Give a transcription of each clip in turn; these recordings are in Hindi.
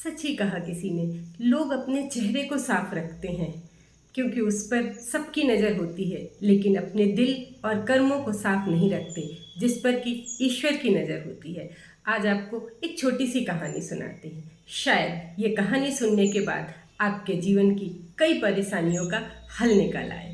सच ही कहा किसी ने। लोग अपने चेहरे को साफ रखते हैं क्योंकि उस पर सबकी नज़र होती है, लेकिन अपने दिल और कर्मों को साफ नहीं रखते जिस पर कि ईश्वर की नज़र होती है। आज आपको एक छोटी सी कहानी सुनाते हैं। शायद ये कहानी सुनने के बाद आपके जीवन की कई परेशानियों का हल निकल आए।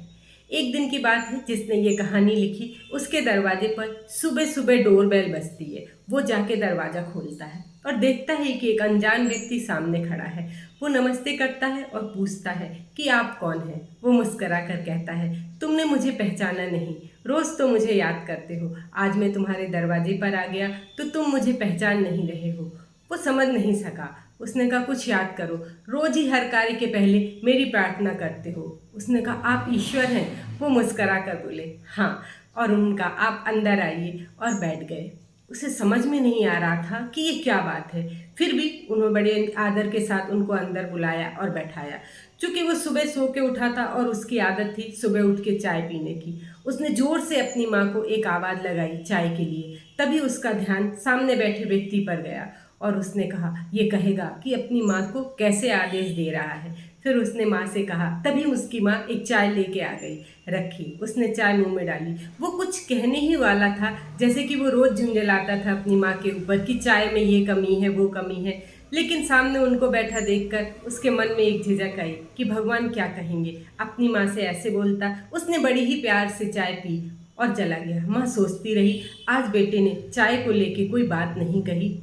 एक दिन की बात है, जिसने ये कहानी लिखी उसके दरवाजे पर सुबह सुबह डोरबेल बजती है। वो जाके दरवाज़ा खोलता है और देखता है कि एक अनजान व्यक्ति सामने खड़ा है। वो नमस्ते करता है और पूछता है कि आप कौन हैं। वो मुस्करा कर कहता है, तुमने मुझे पहचाना नहीं, रोज़ तो मुझे याद करते हो, आज मैं तुम्हारे दरवाजे पर आ गया तो तुम मुझे पहचान नहीं रहे हो। वो समझ नहीं सका। उसने कहा, कुछ याद करो, रोज ही हर कार्य के पहले मेरी प्रार्थना करते हो। उसने कहा, आप ईश्वर हैं। वो मुस्करा कर बोले, हाँ। और उनका आप अंदर आइए और बैठ गए। उसे समझ में नहीं आ रहा था कि ये क्या बात है, फिर भी उन्होंने बड़े आदर के साथ उनको अंदर बुलाया और बैठाया। चूँकि वो सुबह सो के उठा था और उसकी आदत थी सुबह उठ के चाय पीने की। उसने ज़ोर से अपनी माँ को एक आवाज़ लगाई चाय के लिए। तभी उसका ध्यान सामने बैठे व्यक्ति पर गया और उसने कहा, ये कहेगा कि अपनी माँ को कैसे आदेश दे रहा है। फिर उसने माँ से कहा। तभी उसकी माँ एक चाय लेके आ गई, रखी। उसने चाय मुंह में डाली। वो कुछ कहने ही वाला था, जैसे कि वो रोज़ झुंझलाता था अपनी माँ के ऊपर कि चाय में ये कमी है वो कमी है। लेकिन सामने उनको बैठा देखकर उसके मन में एक झिझक आई कि भगवान क्या कहेंगे, अपनी माँ से ऐसे बोलता। उसने बड़ी ही प्यार से चाय पी और चला गया। माँ सोचती रही, आज बेटे ने चाय को लेके कोई बात नहीं कही।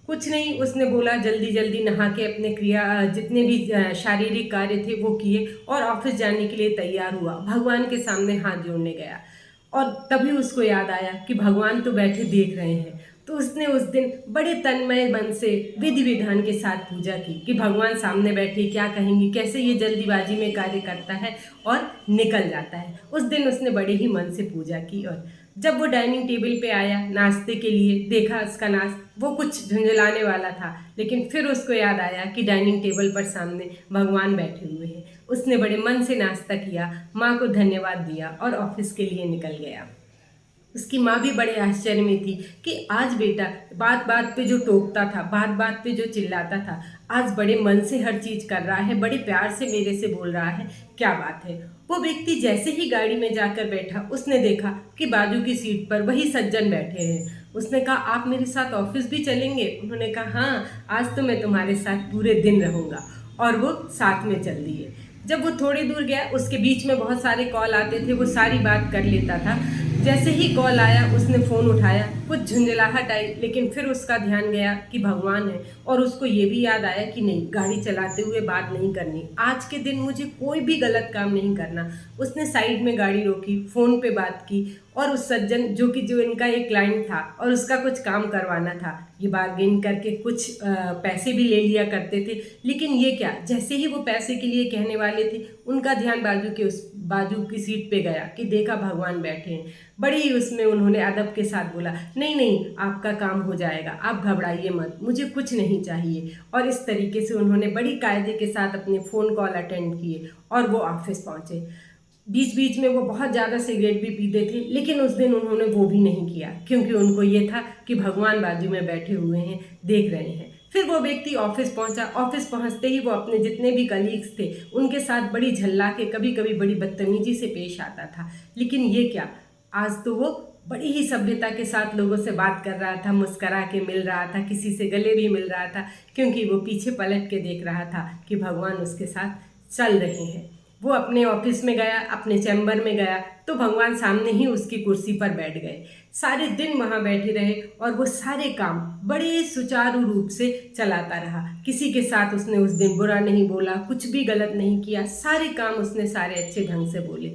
कुछ नहीं, उसने बोला जल्दी जल्दी नहा के अपने क्रिया जितने भी शारीरिक कार्य थे वो किए और ऑफिस जाने के लिए तैयार हुआ। भगवान के सामने हाथ जोड़ने गया और तभी उसको याद आया कि भगवान तो बैठे देख रहे हैं। तो उसने उस दिन बड़े तन्मय मन से विधि विधान के साथ पूजा की कि भगवान सामने बैठे क्या कहेंगे, कैसे ये जल्दीबाजी में कार्य करता है और निकल जाता है। उस दिन उसने बड़े ही मन से पूजा की और जब वो डाइनिंग टेबल पे आया नाश्ते के लिए, देखा उसका वो कुछ झुंझलाने वाला था। लेकिन फिर उसको याद आया कि डाइनिंग टेबल पर सामने भगवान बैठे हुए हैं। उसने बड़े मन से नाश्ता किया, माँ को धन्यवाद दिया और ऑफिस के लिए निकल गया। उसकी माँ भी बड़े आश्चर्य में थी कि आज बेटा बात बात पे जो टोकता था, बात बात पे जो चिल्लाता था, आज बड़े मन से हर चीज़ कर रहा है, बड़े प्यार से मेरे से बोल रहा है, क्या बात है। वो व्यक्ति जैसे ही गाड़ी में जाकर बैठा, उसने देखा कि बाजू की सीट पर वही सज्जन बैठे हैं। उसने कहा, आप मेरे साथ ऑफिस भी चलेंगे? उन्होंने कहा, हाँ, आज तो मैं तुम्हारे साथ पूरे दिन रहूँगा। और वो साथ में चल दिए। जब वो थोड़ी दूर गया, उसके बीच में बहुत सारे कॉल आते थे, वो सारी बात कर लेता था। जैसे ही कॉल आया उसने फ़ोन उठाया, कुछ झुंझलाहट आई, लेकिन फिर उसका ध्यान गया कि भगवान है और उसको ये भी याद आया कि नहीं, गाड़ी चलाते हुए बात नहीं करनी, आज के दिन मुझे कोई भी गलत काम नहीं करना। उसने साइड में गाड़ी रोकी, फ़ोन पे बात की और उस सज्जन जो इनका एक क्लाइंट था और उसका कुछ काम करवाना था, ये बार्गेन करके कुछ पैसे भी ले लिया करते थे। लेकिन ये क्या, जैसे ही वो पैसे के लिए कहने वाले थे, उनका ध्यान बाजू की सीट पे गया कि देखा भगवान बैठे हैं। बड़ी ही उसमें उन्होंने अदब के साथ बोला, नहीं नहीं, आपका काम हो जाएगा, आप घबराइए मत, मुझे कुछ नहीं चाहिए। और इस तरीके से उन्होंने बड़ी कायदे के साथ अपने फ़ोन कॉल अटेंड किए और वो ऑफिस पहुँचे। बीच बीच में वो बहुत ज़्यादा सिगरेट भी पीते थे, लेकिन उस दिन उन्होंने वो भी नहीं किया क्योंकि उनको ये था कि भगवान बाजू में बैठे हुए हैं, देख रहे हैं। फिर वो व्यक्ति ऑफिस पहुंचा। ऑफिस पहुंचते ही वो अपने जितने भी कलीग्स थे उनके साथ बड़ी झल्ला के, कभी कभी बड़ी बदतमीजी से पेश आता था। लेकिन ये क्या, आज तो वो बड़ी ही सभ्यता के साथ लोगों से बात कर रहा था, मुस्करा के मिल रहा था, किसी से गले भी मिल रहा था, क्योंकि वो पीछे पलट के देख रहा था कि भगवान उसके साथ चल रहे हैं। वो अपने ऑफिस में गया, अपने चैम्बर में गया तो भगवान सामने ही उसकी कुर्सी पर बैठ गए। सारे दिन वहाँ बैठे रहे और वो सारे काम बड़े सुचारू रूप से चलाता रहा। किसी के साथ उसने उस दिन बुरा नहीं बोला, कुछ भी गलत नहीं किया, सारे काम उसने सारे अच्छे ढंग से बोले।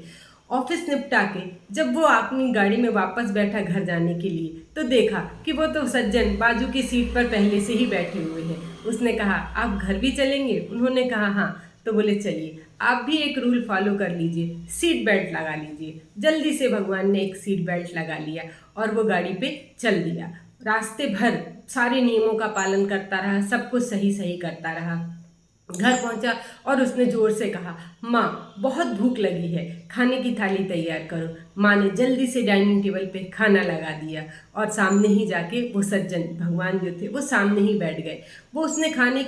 ऑफिस निपटा के जब वो अपनी गाड़ी में वापस बैठा घर जाने के लिए, तो देखा कि वो तो सज्जन बाजू की सीट पर पहले से ही बैठे हुए हैं। उसने कहा, आप घर भी चलेंगे? उन्होंने कहा, हाँ। तो बोले, चलिए आप भी एक रूल फॉलो कर लीजिए, सीट बेल्ट लगा लीजिए। जल्दी से भगवान ने एक सीट बेल्ट लगा लिया और वो गाड़ी पे चल दिया। रास्ते भर सारे नियमों का पालन करता रहा, सब कुछ सही सही करता रहा। घर पहुंचा और उसने ज़ोर से कहा, माँ बहुत भूख लगी है, खाने की थाली तैयार करो। माँ ने जल्दी से डाइनिंग टेबल पे खाना लगा दिया और सामने ही जाके वो सज्जन भगवान जो थे वो सामने ही बैठ गए। वो उसने खाने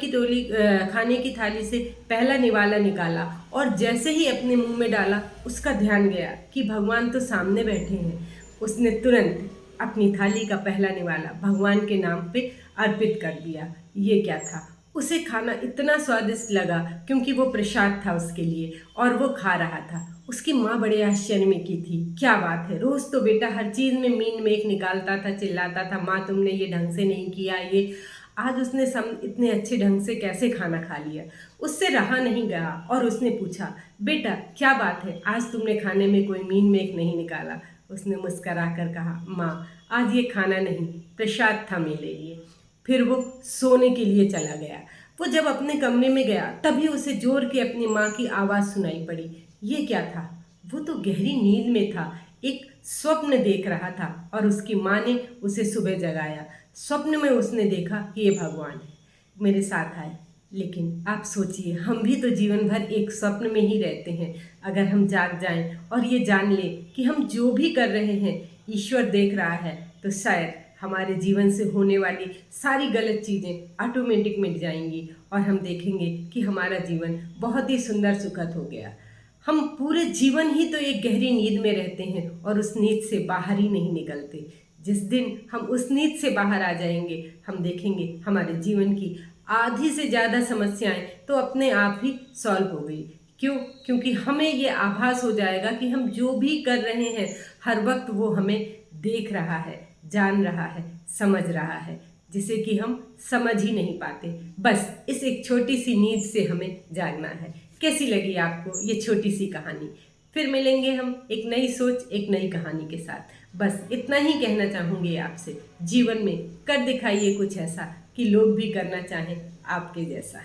की थाली से पहला निवाला निकाला और जैसे ही अपने मुंह में डाला उसका ध्यान गया कि भगवान तो सामने बैठे हैं। उसने तुरंत अपनी थाली का पहला निवाला भगवान के नाम पे अर्पित कर दिया। ये क्या था, उसे खाना इतना स्वादिष्ट लगा क्योंकि वो प्रसाद था उसके लिए और वो खा रहा था। उसकी माँ बड़े आश्चर्य में की थी, क्या बात है, रोज़ तो बेटा हर चीज़ में मीन मेख निकालता था, चिल्लाता था, माँ तुमने ये ढंग से नहीं किया, ये आज उसने इतने अच्छे ढंग से कैसे खाना खा लिया। उससे रहा नहीं गया और उसने पूछा, बेटा क्या बात है, आज तुमने खाने में कोई मीन मेख नहीं निकाला। उसने मुस्करा कर कहा, माँ आज ये खाना नहीं प्रसाद था मेरे लिए। फिर वो सोने के लिए चला गया। वो जब अपने कमरे में गया तभी उसे जोर के अपनी माँ की आवाज़ सुनाई पड़ी। ये क्या था, वो तो गहरी नींद में था, एक स्वप्न देख रहा था और उसकी माँ ने उसे सुबह जगाया। स्वप्न में उसने देखा कि ये भगवान मेरे साथ आए। लेकिन आप सोचिए, हम भी तो जीवन भर एक स्वप्न में ही रहते हैं। अगर हम जाग जाएं और ये जान लें कि हम जो भी कर रहे हैं ईश्वर देख रहा है, तो शायद हमारे जीवन से होने वाली सारी गलत चीज़ें ऑटोमेटिक मिट जाएंगी और हम देखेंगे कि हमारा जीवन बहुत ही सुंदर सुखद हो गया। हम पूरे जीवन ही तो एक गहरी नींद में रहते हैं और उस नींद से बाहर ही नहीं निकलते। जिस दिन हम उस नींद से बाहर आ जाएंगे, हम देखेंगे हमारे जीवन की आधी से ज़्यादा समस्याएं तो अपने आप ही सॉल्व हो गई। क्यों? क्योंकि हमें ये आभास हो जाएगा कि हम जो भी कर रहे हैं हर वक्त वो हमें देख रहा है, जान रहा है, समझ रहा है, जिसे कि हम समझ ही नहीं पाते। बस इस एक छोटी सी नींद से हमें जागना है। कैसी लगी आपको ये छोटी सी कहानी? फिर मिलेंगे हम एक नई सोच, एक नई कहानी के साथ। बस इतना ही कहना चाहूँगी आपसे, जीवन में कर दिखाइए कुछ ऐसा कि लोग भी करना चाहें आपके जैसा।